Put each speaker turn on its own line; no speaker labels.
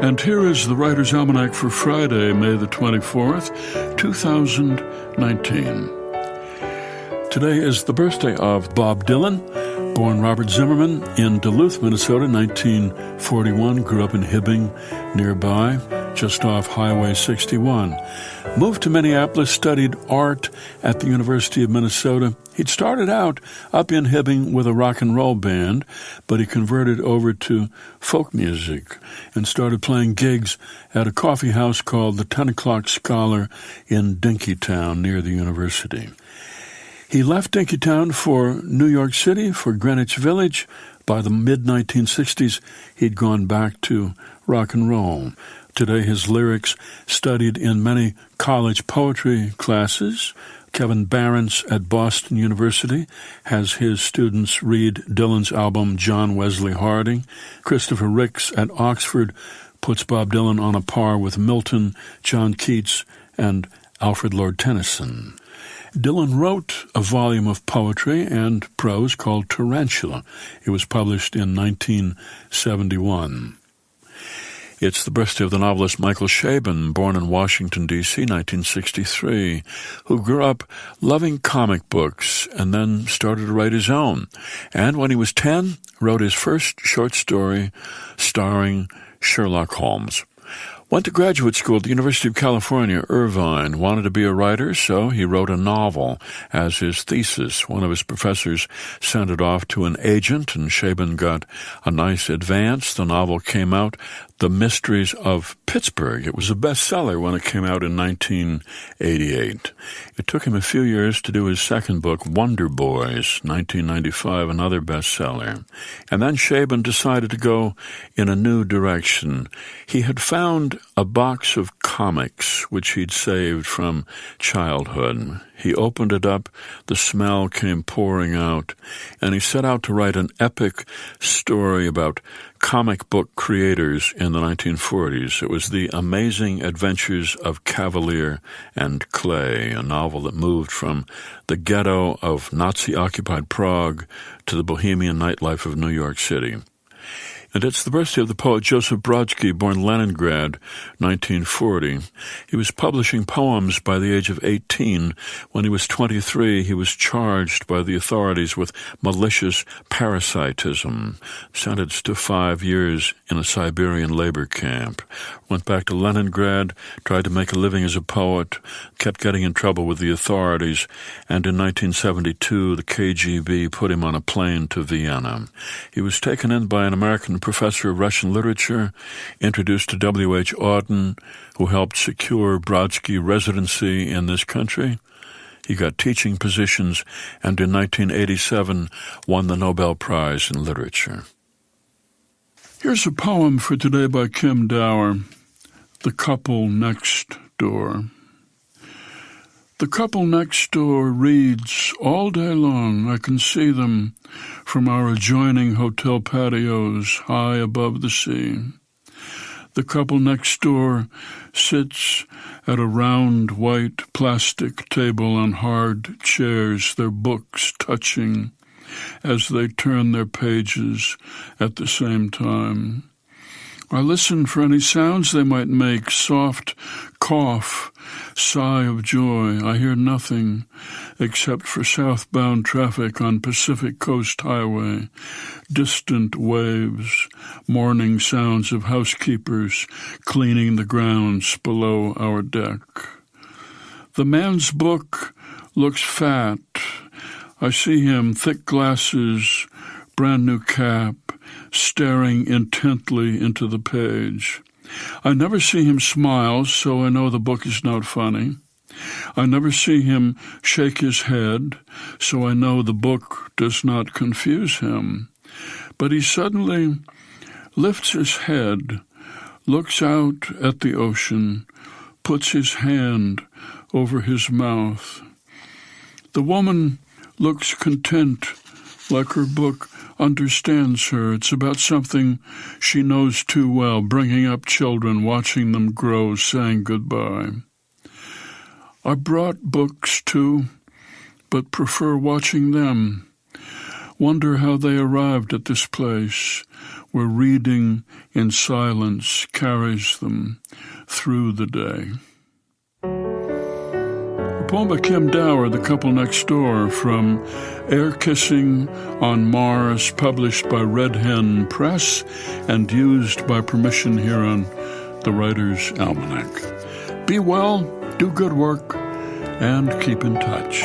And here is the Writer's Almanac for Friday, May the 24th, 2019. Today is the birthday of Bob Dylan, born Robert Zimmerman in Duluth, Minnesota, 1941, grew up in Hibbing, nearby, just off Highway 61. Moved to Minneapolis, studied art at the University of Minnesota. He'd started out up in Hibbing with a rock and roll band, but he converted over to folk music and started playing gigs at a coffee house called the 10 O'Clock Scholar in Dinkytown near the university. He left Dinkytown for New York City, for Greenwich Village. By the mid-1960s, he'd gone back to rock and roll. Today, his lyrics studied in many college poetry classes. Kevin Barron's at Boston University has his students read Dylan's album John Wesley Harding. Christopher Ricks at Oxford puts Bob Dylan on a par with Milton, John Keats, and Alfred Lord Tennyson. Dylan wrote a volume of poetry and prose called Tarantula. It was published in 1971. It's the birthday of the novelist Michael Chabon, born in Washington, D.C., 1963, who grew up loving comic books and then started to write his own. And when he was 10, wrote his first short story starring Sherlock Holmes. Went to graduate school at the University of California, Irvine. Wanted to be a writer, so he wrote a novel as his thesis. One of his professors sent it off to an agent, and Schaben got a nice advance. The novel came out, The Mysteries of Pittsburgh. It was a bestseller when it came out in 1988. It took him a few years to do his second book, Wonder Boys, 1995, another bestseller. And then Schaben decided to go in a new direction. He had found a box of comics which he'd saved from childhood. He opened it up, the smell came pouring out, and he set out to write an epic story about comic book creators in the 1940s. It was The Amazing Adventures of Kavalier and Clay, a novel that moved from the ghetto of Nazi-occupied Prague to the bohemian nightlife of New York City. And it's the birthday of the poet Joseph Brodsky, born Leningrad, 1940. He was publishing poems by the age of 18. When he was 23, he was charged by the authorities with malicious parasitism, sentenced to 5 years in a Siberian labor camp. Went back to Leningrad, tried to make a living as a poet, kept getting in trouble with the authorities, and in 1972, the KGB put him on a plane to Vienna. He was taken in by an American professor of Russian literature, introduced to W.H. Auden, who helped secure Brodsky residency in this country. He got teaching positions and in 1987 won the Nobel Prize in Literature. Here's a poem for today by Kim Dower, The Couple Next Door. The couple next door reads all day long. I can see them from our adjoining hotel patios high above the sea. The couple next door sits at a round white plastic table on hard chairs, their books touching as they turn their pages at the same time. I listen for any sounds they might make, soft cough, sigh of joy. I hear nothing except for southbound traffic on Pacific Coast Highway, distant waves, morning sounds of housekeepers cleaning the grounds below our deck. The man's book looks fat. I see him, thick glasses, brand new cap, staring intently into the page. I never see him smile, so I know the book is not funny. I never see him shake his head, so I know the book does not confuse him. But he suddenly lifts his head, looks out at the ocean, puts his hand over his mouth. The woman looks content, like her book understands her. It's about something she knows too well, bringing up children, watching them grow, saying goodbye. I brought books too, but prefer watching them. wonder how they arrived at this place where reading in silence carries them through the day. A poem by Kim Dower, The Couple Next Door, from Air Kissing on Mars, published by Red Hen Press and used by permission here on the Writer's Almanac. Be well, do good work, and keep in touch.